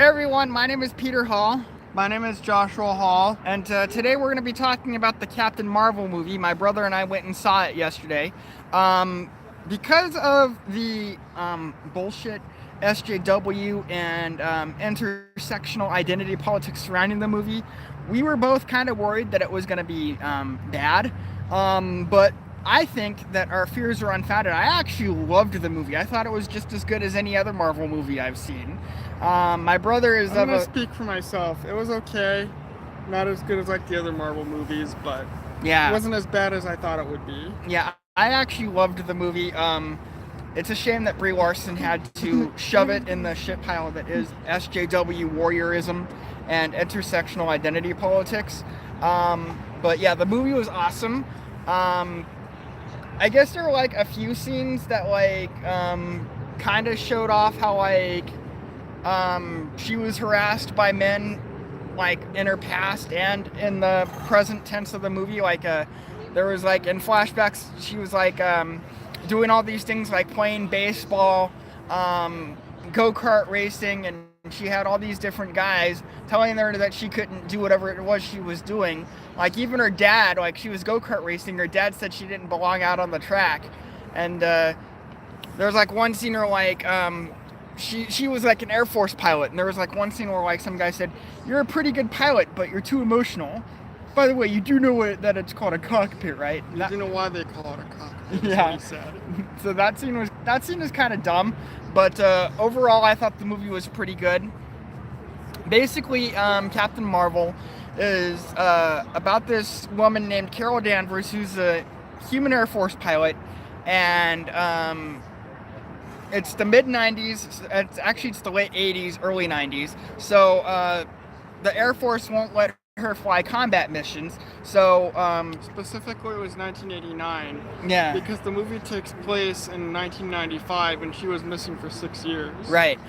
Hey everyone, my name is Peter Hall. My name is Joshua Hall. And today we're going to be talking about the Captain Marvel movie. My brother and I went and saw it yesterday. Because of the bullshit SJW and intersectional identity politics surrounding the movie, we were both kind of worried that it was going to be bad. But I think that our fears are unfounded. I actually loved the movie. I thought it was just as good as any other Marvel movie I've seen. My brother is I'm gonna speak for myself. It was okay, not as good as like the other Marvel movies, but it wasn't as bad as I thought it would be. Yeah, I actually loved the movie. It's a shame that Brie Larson had to shove it in the shit pile that is SJW warriorism and intersectional identity politics. But yeah, the movie was awesome. I guess there were like a few scenes that kind of showed off how she was harassed by men in her past and in the present tense of the movie. There was in flashbacks she was doing all these things like playing baseball, go-kart racing, and she had all these different guys telling her that she couldn't do whatever it was she was doing. Even her dad, she was go-kart racing, her dad said she didn't belong out on the track. And there's one scene where she was an Air Force pilot, and there was one scene where some guy said, "You're a pretty good pilot, but you're too emotional." By the way, you do know that it's called a cockpit, right? You do know why they call it a cockpit. Yeah. What he said. So that scene is kind of dumb, but overall I thought the movie was pretty good. Basically, Captain Marvel is about this woman named Carol Danvers, who's a human Air Force pilot, and it's the mid-90s. It's the late 80s, early 90s. So the Air Force won't let her fly combat missions. So specifically, it was 1989. Yeah. Because the movie takes place in 1995, and she was missing for 6 years. Right.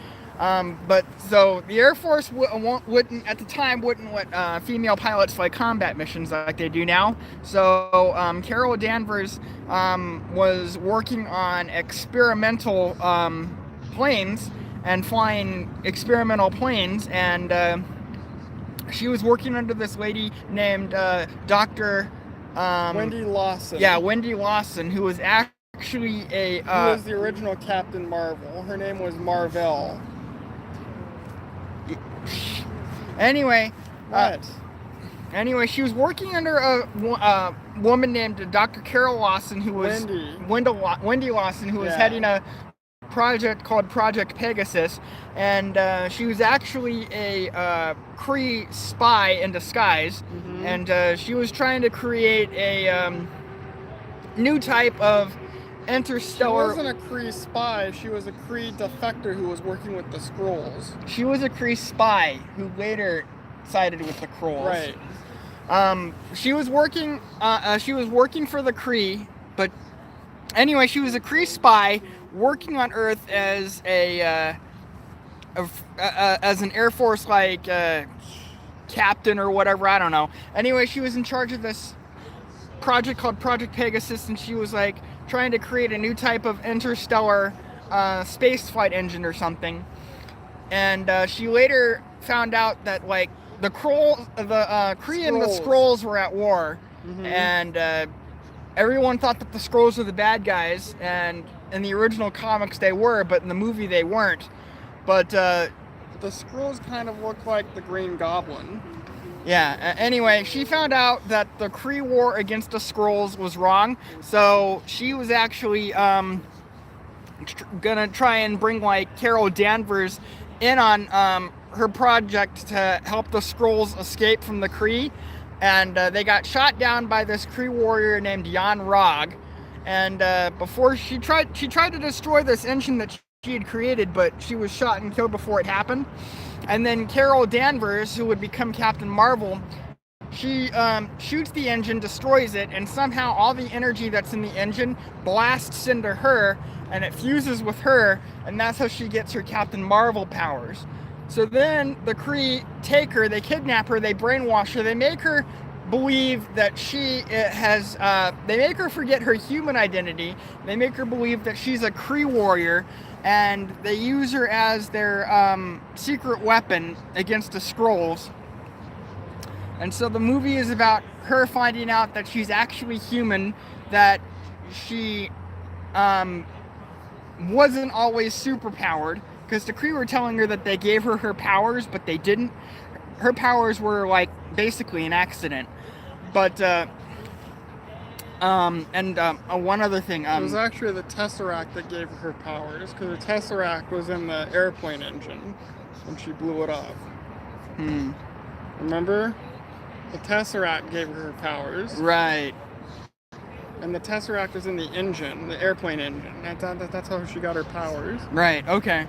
But so the Air Force wouldn't at the time let female pilots fly combat missions like they do now. So Carol Danvers was working on experimental planes and flying experimental planes, and she was working under this lady named Dr. Wendy Lawson. Yeah, Wendy Lawson, who was actually who was the original Captain Marvel. Her name was Marvel. Anyway, What? She was working under a woman named Dr. Carol Lawson, who was Wendy Lawson, who was heading a project called Project Pegasus, and she was actually a Kree spy in disguise, and she was trying to create a new type of interstellar. She wasn't a Kree spy. She was a Kree defector who was working with the Skrulls. She was a Kree spy who later sided with the Skrulls. Right. She was working. She was working for the Kree, but anyway, she was a Kree spy working on Earth as as an Air Force captain or whatever. I don't know. Anyway, she was in charge of this project called Project Pegasus, and she was trying to create a new type of interstellar space flight engine or something. And she later found out that the Kree and the Skrulls were at war, and everyone thought that the Skrulls were the bad guys, and in the original comics they were, but in the movie they weren't. But the Skrulls kind of look like the Green Goblin. Yeah, anyway, she found out that the Kree war against the Skrulls was wrong, so she was actually gonna try and bring Carol Danvers in on her project to help the Skrulls escape from the Kree, and they got shot down by this Kree warrior named Yon-Rogg, and before she tried to destroy this engine that she had created, but she was shot and killed before it happened. And then Carol Danvers, who would become Captain Marvel, she shoots the engine, destroys it, and somehow all the energy that's in the engine blasts into her, and it fuses with her, and that's how she gets her Captain Marvel powers. So then the Kree take her, they kidnap her, they brainwash her, they make her believe that she they make her forget her human identity, they make her believe that she's a Kree warrior, and they use her as their secret weapon against the Skrulls. And so the movie is about her finding out that she's actually human, that she wasn't always superpowered, because the Kree were telling her that they gave her powers, but they didn't. Her powers were like basically an accident. But one other thing. It was actually the Tesseract that gave her powers, because the Tesseract was in the airplane engine when she blew it off. Remember? The Tesseract gave her powers. Right. And the Tesseract was in the engine, the airplane engine. That's how she got her powers. Right, okay.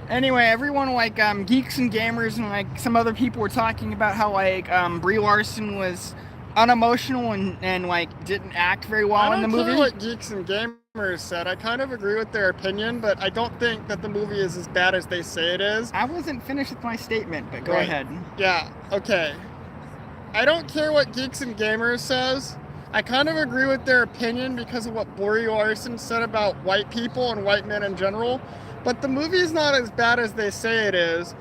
Anyway, everyone, like, Geeks and Gamers and, like, some other people were talking about how, like, Brie Larson was unemotional and like, didn't act very well in the movie. I don't care what Geeks and Gamers said. I kind of agree with their opinion, but I don't think that the movie is as bad as they say it is. I wasn't finished with my statement, but go ahead. Yeah, okay. I don't care what Geeks and Gamers says. I kind of agree with their opinion because of what Brie Larson said about white people and white men in general. But the movie is not as bad as they say it is.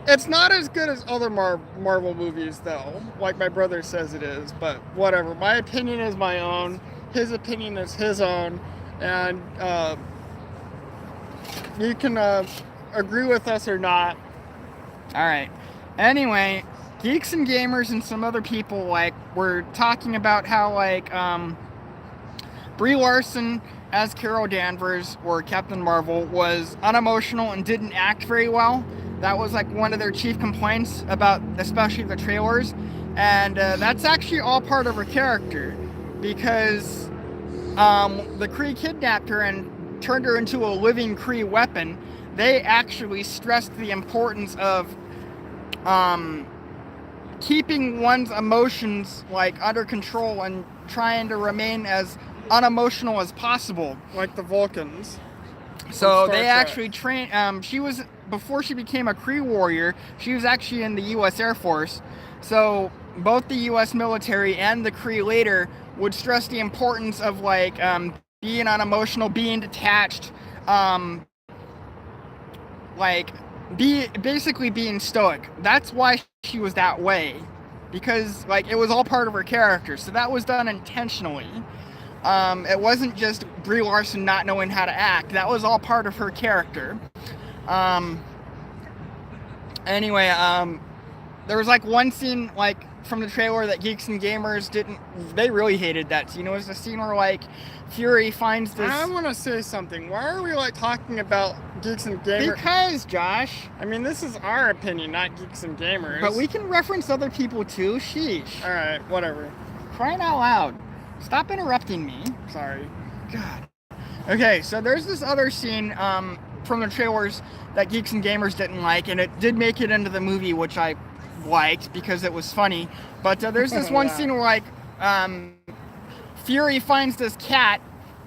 It's not as good as other Marvel movies, though, like my brother says it is. But whatever. My opinion is my own. His opinion is his own. And you can agree with us or not. All right. Anyway, Geeks and Gamers and some other people like were talking about how like Brie Larson as Carol Danvers or Captain Marvel was unemotional and didn't act very well. That was like one of their chief complaints about especially the trailers, and that's actually all part of her character because the Kree kidnapped her and turned her into a living Kree weapon. They actually stressed the importance of keeping one's emotions like under control and trying to remain as unemotional as possible, like the Vulcans. So they actually trained. She was before she became a Kree warrior. She was actually in the U.S. Air Force. So both the U.S. military and the Kree later would stress the importance of like being unemotional, being detached, basically being stoic. That's why she was that way, because like it was all part of her character. So that was done intentionally. It wasn't just Brie Larson not knowing how to act. That was all part of her character. Anyway, there was like one scene like from the trailer that Geeks and Gamers they really hated that scene. It was the scene where like Fury finds this. I want to say something. Why are we like talking about Geeks and Gamers? Because, Josh. I mean, this is our opinion, not Geeks and Gamers. But we can reference other people too. Sheesh. Alright, whatever. Crying out loud. Stop interrupting me. Sorry. God. Okay, so there's this other scene from the trailers that Geeks and Gamers didn't like, and it did make it into the movie, which I liked because it was funny. But there's this one scene where like Fury finds this cat,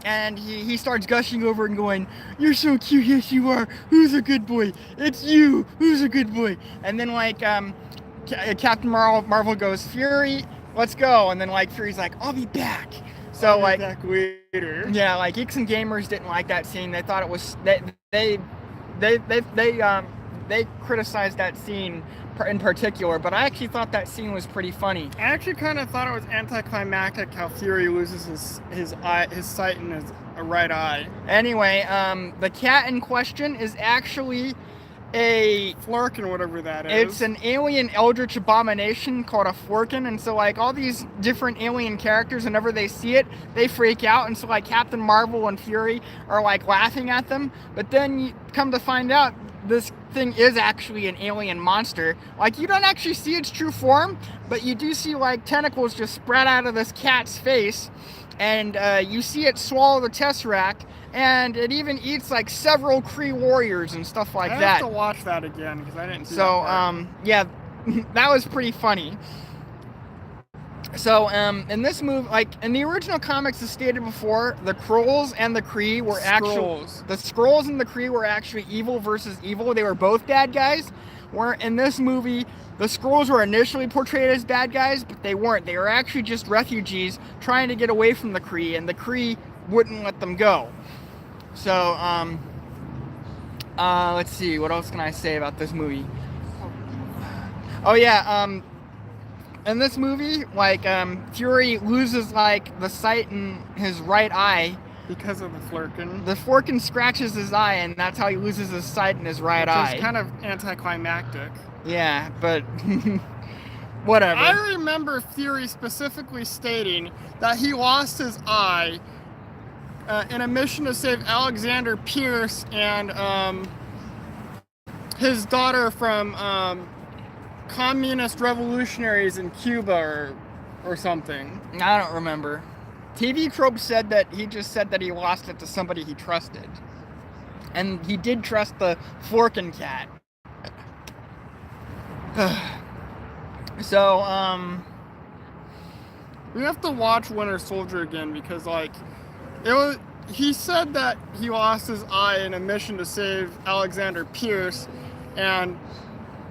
and he starts gushing over and going, "You're so cute, yes you are. Who's a good boy? It's you. Who's a good boy?" And then like Captain Marvel goes, "Fury, let's go." And then like Fury's like, "I'll be back." So I'll like be back later. Yeah, like Geeks and Gamers didn't like that scene. They thought it was they criticized that scene in particular, but I actually thought that scene was pretty funny. I actually kind of thought it was anticlimactic how Fury loses his sight in his right eye. Anyway, the cat in question is actually a Flerken, whatever that is. It's an alien eldritch abomination called a Flerken, and so like all these different alien characters, whenever they see it, they freak out, and so like Captain Marvel and Fury are like laughing at them, but then you come to find out this thing is actually an alien monster. Like you don't actually see its true form, but you do see like tentacles just spread out of this cat's face, and you see it swallow the Tesseract, and it even eats like several Kree warriors and stuff like that. I have to watch that again because I didn't see that part. Yeah, that was pretty funny. So, in this movie, like in the original comics, as stated before, the Skrulls and the Kree were the Skrulls and the Kree were actually evil versus evil. They were both bad guys. Where in this movie, the Skrulls were initially portrayed as bad guys, but they weren't. They were actually just refugees trying to get away from the Kree, and the Kree wouldn't let them go. So, Let's see, what else can I say about this movie? Oh yeah, in this movie, like, Fury loses, like, the sight in his right eye. Because of the Flerken. The Flerken scratches his eye, and that's how he loses his sight in his right eye. Which is kind of anticlimactic. Yeah, but whatever. I remember Fury specifically stating that he lost his eye in a mission to save Alexander Pierce and his daughter from communist revolutionaries in Cuba or something. I don't remember. TV Trope said that he just said that he lost it to somebody he trusted. And he did trust the Flerken cat. So, we have to watch Winter Soldier again because, like, he said that he lost his eye in a mission to save Alexander Pierce, and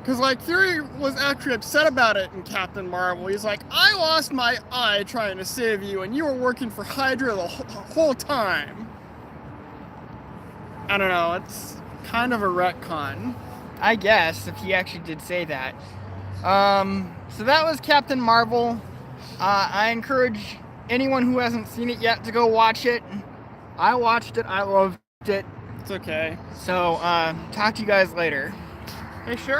because, like, Fury was actually upset about it in Captain Marvel. He's like, I lost my eye trying to save you, and you were working for Hydra the whole time. I don't know, it's kind of a retcon. I guess, if he actually did say that. So that was Captain Marvel. I encourage anyone who hasn't seen it yet to go watch it. I watched it, I loved it. It's okay. So, talk to you guys later. Hey, sure.